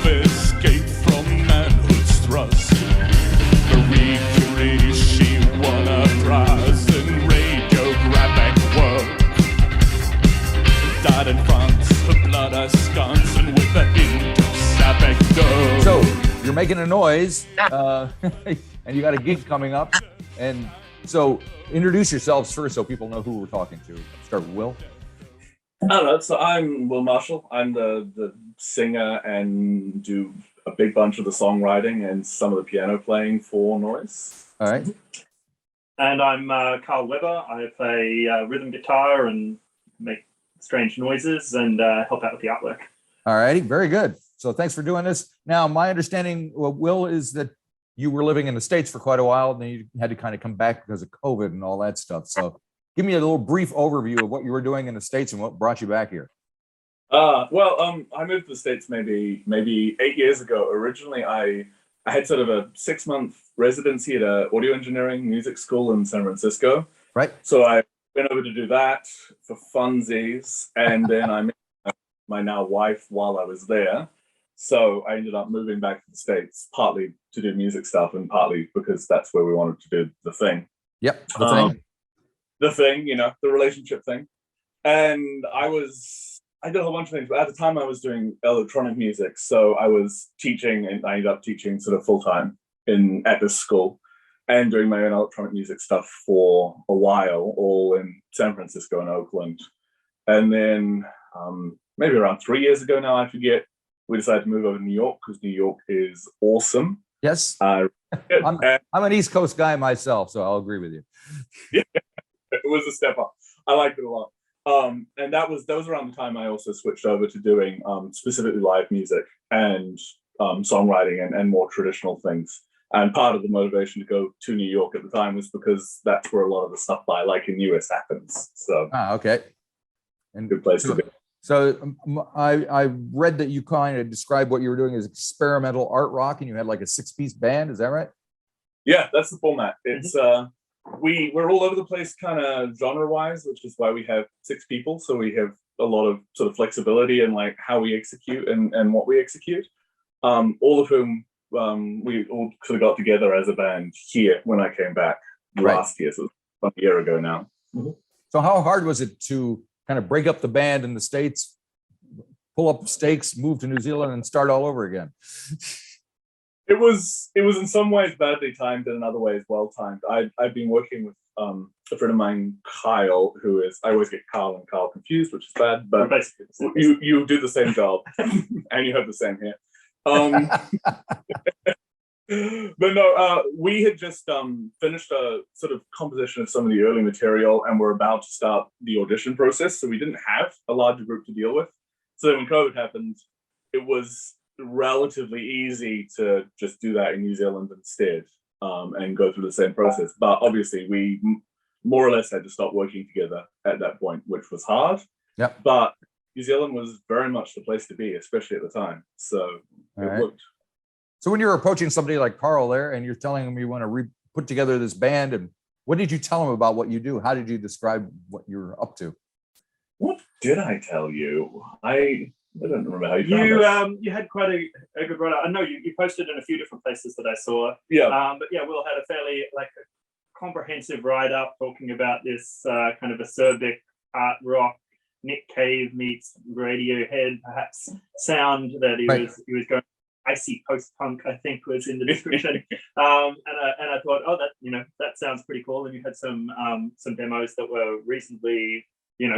escape from manhood's thrust. Marie Curie, she won a prize in radiographic work. Died in France, her blood ensconced, and with the hint of sapphic dough. So you're making a noise, and you got a gig coming up. And so introduce yourselves first so people know who we're talking to. Start with Will. Hello, so I'm Will Marshall. I'm the singer and do a big bunch of the songwriting and some of the piano playing for Noise. All right. And I'm Karl Weber. I play rhythm guitar and make strange noises and help out with the artwork. All righty. Very good. So thanks for doing this. Now, my understanding, Will, is that you were living in the States for quite a while, and then you had to kind of come back because of COVID and all that stuff. So give me a little brief overview of what you were doing in the States and what brought you back here. I moved to the States maybe 8 years ago. Originally, I had sort of a 6-month residency at an audio engineering music school in San Francisco. Right. So I went over to do that for funsies, and then I met my now wife while I was there. So I ended up moving back to the States, partly to do music stuff and partly because that's where we wanted to do the thing. Yep. The thing, the relationship thing. And I did a whole bunch of things, but at the time I was doing electronic music. So I was teaching, and I ended up teaching sort of full-time at this school and doing my own electronic music stuff for a while, all in San Francisco and Oakland. And then maybe around 3 years ago now, I forget, we decided to move over to New York because New York is awesome. Yes. I'm an East Coast guy myself, so I'll agree with you. Yeah, it was a step up. I liked it a lot. And that was around the time I also switched over to doing specifically live music and songwriting and more traditional things. And part of the motivation to go to New York at the time was because that's where a lot of the stuff I like in the US happens. So okay. And good place to be. So I read that you kind of described what you were doing as experimental art rock, and you had like a 6-piece band. Is that right? Yeah, that's the format. It's we're all over the place kind of genre wise, which is why we have 6 people. So we have a lot of sort of flexibility in like how we execute and what we execute. All of whom we all sort of got together as a band here when I came back last year, so about a year ago now. Mm-hmm. So how hard was it to kind of break up the band in the States, pull up stakes, move to New Zealand, and start all over again? It was in some ways badly timed and in other ways well timed. I've been working with a friend of mine, Kyle, who is, I always get Karl and Karl confused, which is bad, but you do the same job and you have the same hair. But no, we had just finished a sort of composition of some of the early material and were about to start the audition process. So we didn't have a larger group to deal with. So then when COVID happened, it was relatively easy to just do that in New Zealand instead and go through the same process. But obviously we more or less had to stop working together at that point, which was hard. Yep. But New Zealand was very much the place to be, especially at the time. So it worked. So when you're approaching somebody like Karl there and you're telling them you want to put together this band, and what did you tell them about what you do? How did you describe what you're up to? What did I tell you? I don't remember how you found you had quite a good run. I know you posted in a few different places that I saw. Yeah. But yeah, Will had a fairly a comprehensive write-up talking about this kind of acerbic art rock, Nick Cave meets Radiohead, perhaps sound that he was going. Icy post-punk, I think, was in the description, and I thought, that sounds pretty cool. And you had some demos that were reasonably,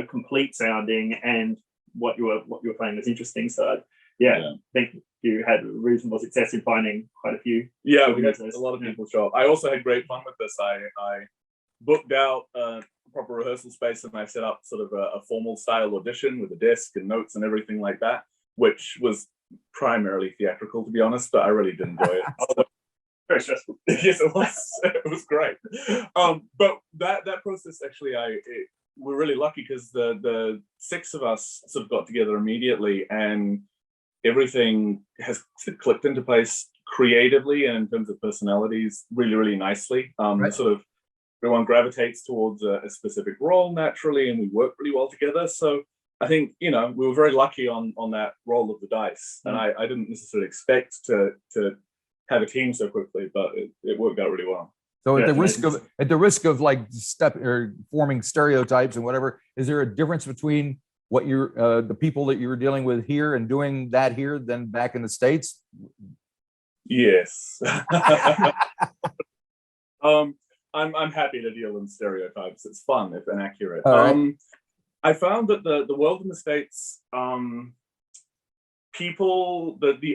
complete sounding, and what you were playing was interesting. So, I think you had reasonable success in finding quite a few. Yeah, we had a lot of people show up. I also had great fun with this. I booked out a proper rehearsal space, and I set up sort of a formal style audition with a desk and notes and everything like that, which was primarily theatrical, to be honest, but I really did enjoy it. Very stressful. Yes, it was. It was great. But that process actually, we're really lucky because the 6 of us sort of got together immediately, and everything has clicked into place creatively and in terms of personalities really, really nicely. Sort of everyone gravitates towards a specific role naturally, and we work really well together. So I think, you know, we were very lucky on that roll of the dice, and I didn't necessarily expect to have a team so quickly, but it worked out really well. So Yeah, at the risk of like forming stereotypes and whatever, is there a difference between what you're the people that you were dealing with here and doing that here than back in the States? Yes. I'm happy to deal in stereotypes. It's fun if inaccurate. Right. I found that the world in the States, the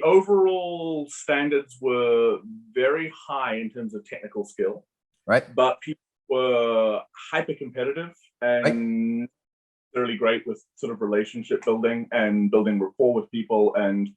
overall standards were very high in terms of technical skill, Right. but people were hyper competitive and really great with sort of relationship building and building rapport with people and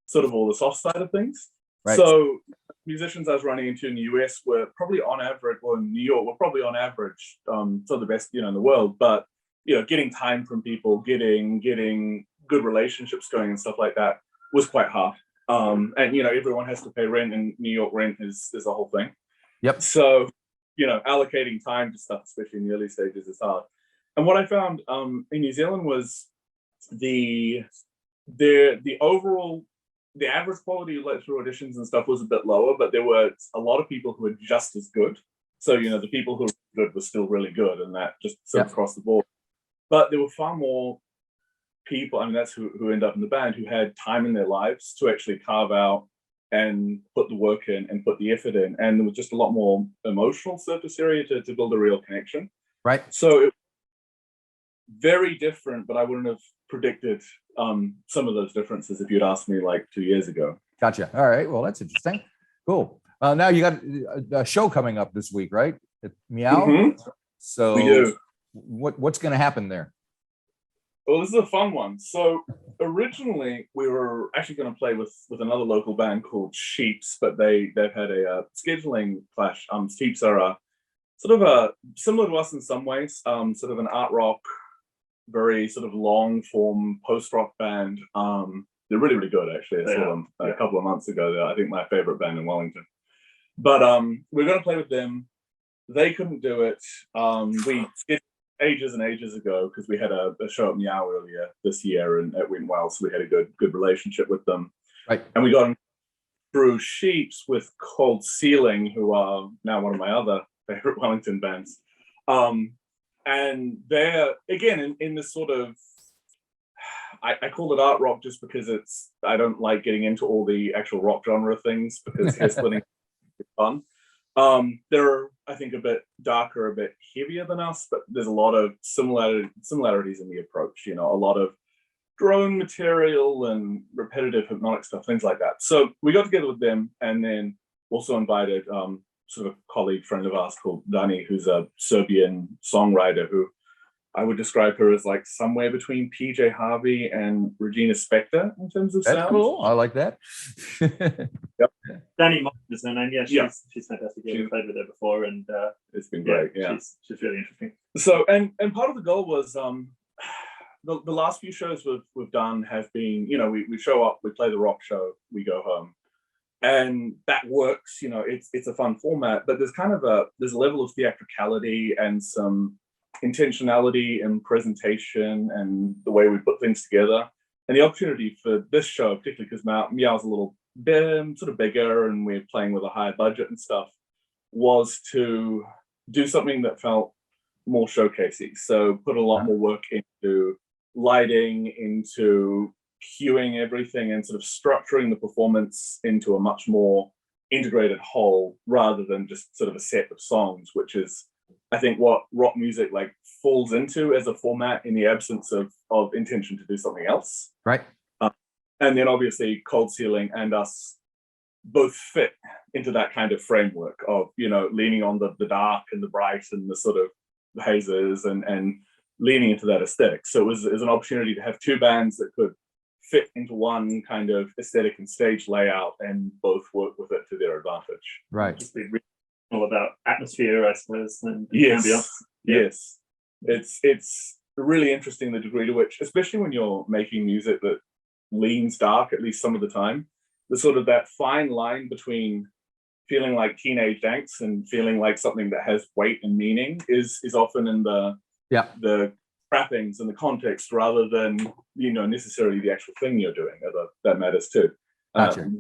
sort of all the soft side of things. Right. So musicians I was running into in the US were probably on average, or in New York, were probably on average for the best, you know, in the world. But, you know, getting time from people, getting good relationships going and stuff like that was quite hard. And, you know, everyone has to pay rent, and New York rent is a whole thing. Yep. So, you know, allocating time to stuff, especially in the early stages, is hard. And what I found in New Zealand was the overall, the average quality of like through auditions and stuff was a bit lower, but there were a lot of people who were just as good. So, you know, the people who were good were still really good, and that just sort of across the board. But there were far more people, I mean, that's who end up in the band, who had time in their lives to actually carve out and put the work in and put the effort in. And there was just a lot more emotional surface area to build a real connection. Right. So it very different, but I wouldn't have predicted some of those differences if you'd asked me like 2 years ago. Gotcha. All right. Well, that's interesting. Cool. Now you got a show coming up this week, right? At Meow. Mm-hmm. So we do. What's going to happen there? Well, this is a fun one. So originally we were actually going to play with another local band called Sheeps, but they've had a scheduling clash. Sheeps are sort of similar to us in some ways, sort of an art rock, very sort of long form post rock band. They're really, really good, actually. I saw them a couple of months ago. They're, I think, my favorite band in Wellington. But we're going to play with them. They couldn't do it. We scheduled ages and ages ago because we had a show at Meow earlier this year, and it went well, so we had a good relationship with them. Right. And we got through Sheeps with Cold Ceiling, who are now one of my other favorite Wellington bands. And they're, again, in this sort of, I call it art rock just because I don't like getting into all the actual rock genre things because hair splitting is fun. They're, I think, a bit darker, a bit heavier than us, but there's a lot of similarities in the approach, you know, a lot of drone material and repetitive hypnotic stuff, things like that. So we got together with them, and then also invited sort of a colleague friend of ours called Dani, who's a Serbian songwriter who I would describe her as like somewhere between PJ Harvey and Regina Spektor in terms of sound. That's cool. I like that. Yep. Danny Martin is her name. Yeah, she's fantastic. Yeah, we've played with her before, and it's been great. Yeah, she's really interesting. So, and part of the goal was the last few shows we've done have been, you know, we show up, we play the rock show, we go home, and that works. You know, it's a fun format, but there's kind of there's a level of theatricality and some intentionality and presentation and the way we put things together. And the opportunity for this show, particularly because Meow's a little bit sort of bigger and we're playing with a higher budget and stuff, was to do something that felt more showcasey. So put a lot more work into lighting, into cueing everything, and sort of structuring the performance into a much more integrated whole rather than just sort of a set of songs, which is, I think, what rock music like falls into as a format in the absence of intention to do something else. Right. And then obviously Cold Ceiling and us both fit into that kind of framework of, you know, leaning on the dark and the bright and the sort of hazes and leaning into that aesthetic. So it was an opportunity to have two bands that could fit into one kind of aesthetic and stage layout and both work with it to their advantage. Right. Just be all about atmosphere, I suppose. And yes. It's really interesting the degree to which, especially when you're making music that leans dark, at least some of the time, the sort of that fine line between feeling like teenage angst and feeling like something that has weight and meaning is often in the trappings and the context rather than, you know, necessarily the actual thing you're doing. That matters too. Gotcha.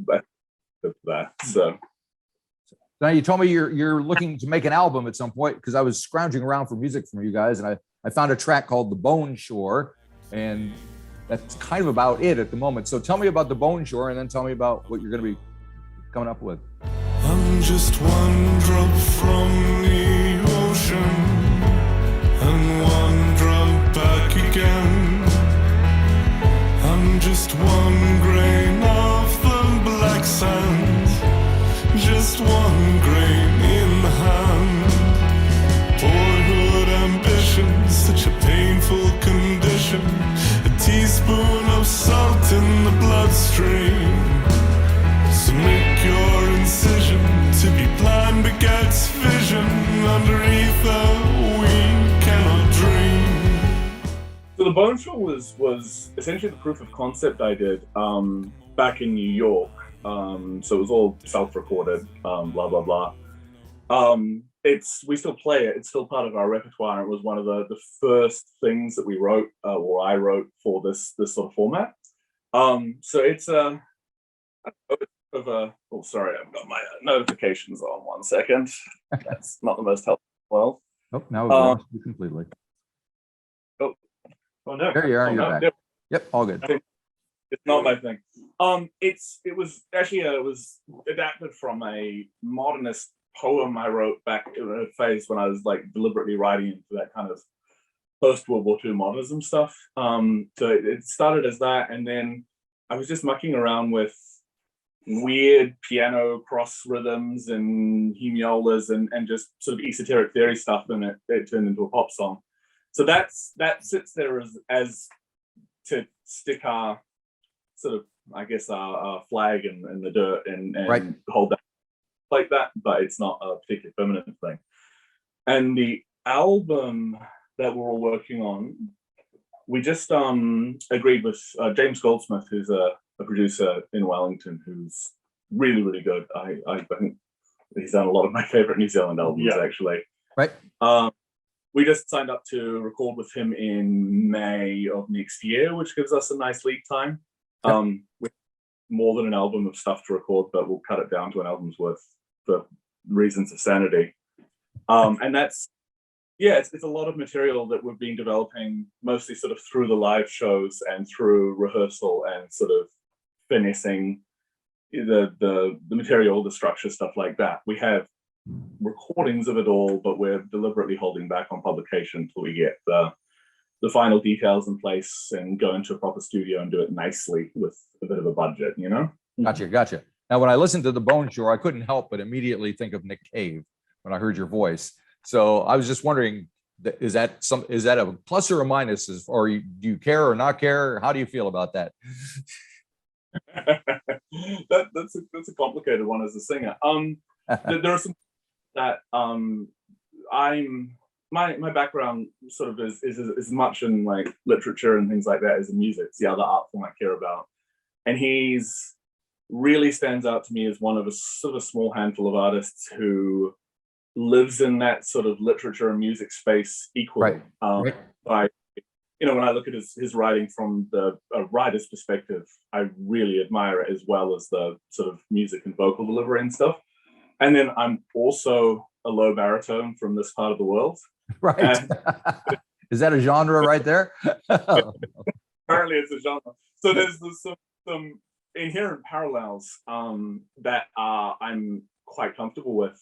So now you told me you're looking to make an album at some point, because I was scrounging around for music from you guys, and I found a track called The Bone Shore, and that's kind of about it at the moment. So tell me about The Bone Shore, and then tell me about what you're going to be coming up with. I'm just one drop from the ocean and one drop back again. I'm just one grain of the black sand, just one grain in the hand. Boyhood ambition, such a painful condition. A teaspoon of salt in the bloodstream. So make your incision. To be blind begets vision. Under ether we cannot dream. So the Bone Shore was essentially the proof of concept I did back in New York. So it was all self-recorded, blah blah blah. We still play it. It's still part of our repertoire. It was one of the first things that we wrote, or I wrote for this sort of format. So it's oh, sorry, I've got my notifications on. 1 second. That's not the most helpful. Well, Oh, now we've lost you completely. oh no, There you are. Oh, You're no, back. no. Yep, all good. It's not my thing. It was actually it was adapted from a modernist poem I wrote back in a phase when I was like deliberately writing into that kind of post World War II modernism stuff. So it started as that, and then I was just mucking around with weird piano cross rhythms and hemiolas and just sort of esoteric theory stuff, and it turned into a pop song. So that sits there as to stick our sort of, I guess, our flag in the dirt and Right. hold that like that, but it's not a particularly permanent thing. And the album that we're all working on, we just agreed with James Goldsmith, who's a producer in Wellington, who's really, really good. I think he's done a lot of my favorite New Zealand albums, actually. Right. We just signed up to record with him in May of next year, which gives us a nice lead time. With more than an album of stuff to record, but we'll cut it down to an album's worth for reasons of sanity. And that's, it's a lot of material that we've been developing mostly sort of through the live shows and through rehearsal and sort of finessing the material, the structure, stuff like that. We have recordings of it all, but we're deliberately holding back on publication until we get the final details in place and go into a proper studio and do it nicely with a bit of a budget, you know? Gotcha. Now, when I listened to The Bone Shore, I couldn't help but immediately think of Nick Cave when I heard your voice. So I was just wondering, is that a plus or a minus, or do you care or not care? How do you feel about that? That's a complicated one as a singer. There are some that my background sort of is as much in like literature and things like that as in music. It's the other art form I care about, and he's really stands out to me as one of a sort of small handful of artists who lives in that sort of literature and music space equally. Right. When I look at his writing from a writer's perspective, I really admire it, as well as the sort of music and vocal delivery and stuff. And then I'm also a low baritone from this part of the world. Right. Is that a genre right there? Apparently it's a genre. So there's some inherent parallels that I'm quite comfortable with.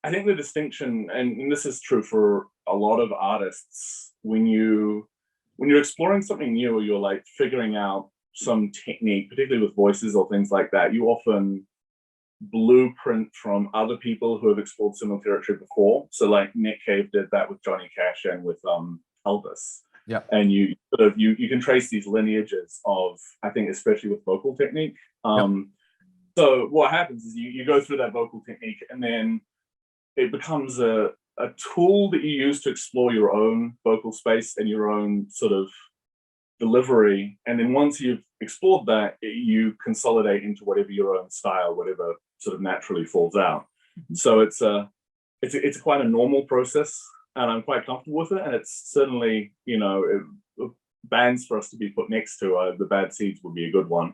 I think the distinction, and this is true for a lot of artists, when you're exploring something new, or you're like figuring out some technique, particularly with voices or things like that, you often blueprint from other people who have explored similar territory before. So like Nick Cave did that with Johnny Cash and with Elvis. Yeah. And you can trace these lineages of, I think, especially with vocal technique. So what happens is you go through that vocal technique, and then it becomes a tool that you use to explore your own vocal space and your own sort of delivery. And then once you've explored that, you consolidate into whatever your own style, whatever sort of naturally falls out. So it's quite a normal process and I'm quite comfortable with it. And it's certainly, bands for us to be put next to. The Bad Seeds would be a good one.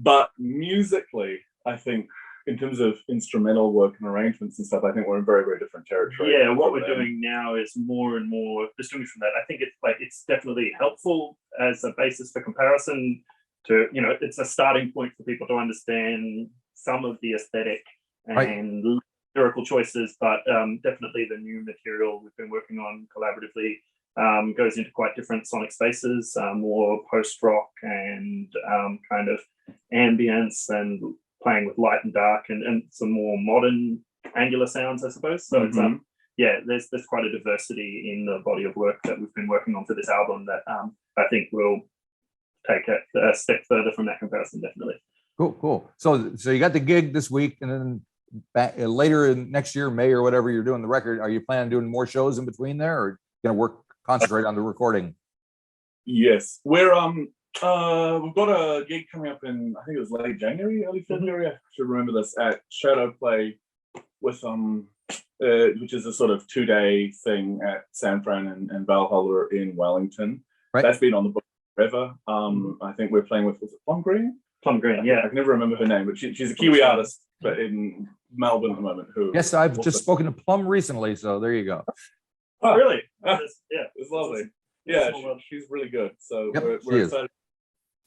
But musically, I think in terms of instrumental work and arrangements and stuff, I think we're in very, very different territory. Yeah, what we're doing now is more and more distinguished from that. I think it's definitely helpful as a basis for comparison to, it's a starting point for people to understand some of the aesthetic and lyrical choices, but definitely the new material we've been working on collaboratively goes into quite different sonic spaces, more post-rock and kind of ambience and playing with light and dark and some more modern angular sounds, I suppose. So it's there's quite a diversity in the body of work that we've been working on for this album that I think will take a step further from that comparison, definitely. Cool. So you got the gig this week, and then back, later in next year, May or whatever, you're doing the record. Are you planning on doing more shows in between there, or going to concentrate on the recording? Yes, we're we've got a gig coming up in, I think it was late January, early February. I should remember this, at Shadow Play with which is a sort of 2-day thing at San Fran and Valhalla in Wellington. Right. That's been on the book forever. I think we're playing with, was it Plum Green? Plum Green, yeah. I can never remember her name, but she's a Kiwi artist, but in Melbourne at the moment. Yes, I've just spoken to Plum recently, so there you go. Oh, really? Yeah, it's lovely. Yeah, she's really good. So we're excited.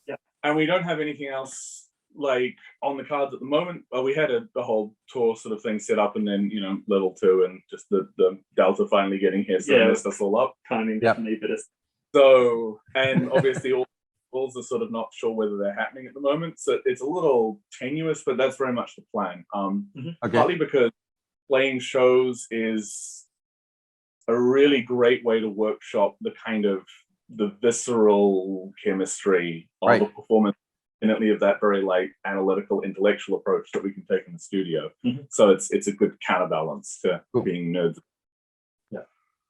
Yeah, and we don't have anything else like on the cards at the moment. We had the whole tour sort of thing set up, and then level 2 and just the Delta finally getting here, so messed us all up. Timing definitely bit us. So, and obviously all are sort of not sure whether they're happening at the moment, so it's a little tenuous, but that's very much the plan. Partly because playing shows is a really great way to workshop the kind of the visceral chemistry of a performance, definitely of that very analytical, intellectual approach that we can take in the studio. So it's a good counterbalance to being nerds. Yeah,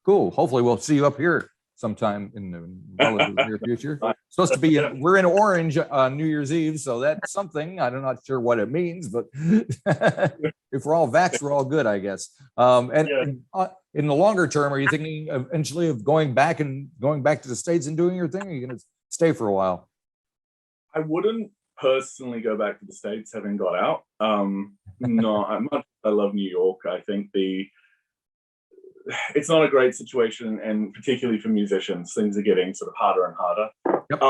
cool. Hopefully we'll see you up here sometime in the relative near future. Supposed to be we're in Orange on New Year's Eve, so that's something. I'm not sure what it means, but if we're all vaxxed, we're all good, I guess. In the longer term, are you thinking eventually of going back to the States and doing your thing? Or are you going to stay for a while? I wouldn't personally go back to the States having got out. No, I love New York. I think it's not a great situation, and particularly for musicians, things are getting sort of harder and harder. Yep.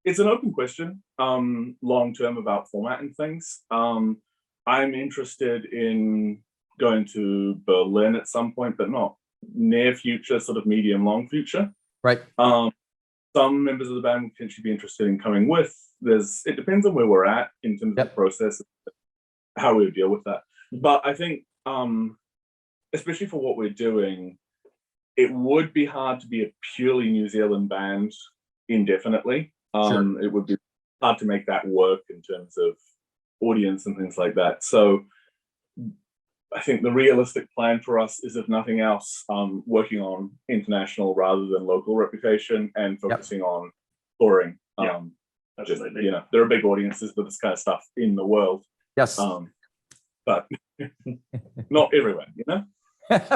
It's an open question, long term, about format and things. I'm interested in going to Berlin at some point, but not near future, sort of medium long future. Right. Some members of the band would potentially be interested in coming with. It depends on where we're at in terms of the process, how we would deal with that. But I think, especially for what we're doing, it would be hard to be a purely New Zealand band indefinitely. It would be hard to make that work in terms of audience and things like that. So I think the realistic plan for us is, if nothing else, working on international rather than local reputation and focusing on touring. Absolutely. There are big audiences for this kind of stuff in the world. Yes. But not everywhere,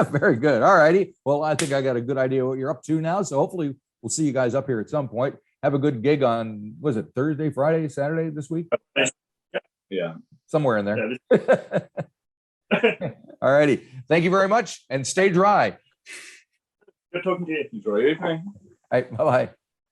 Very good. All righty. Well, I think I got a good idea what you're up to now. So hopefully we'll see you guys up here at some point. Have a good gig on, was it Thursday, Friday, Saturday this week? Yeah. Somewhere in there. All righty. Thank you very much, and stay dry. Good talking to you. Enjoy your evening. All right. Bye-bye.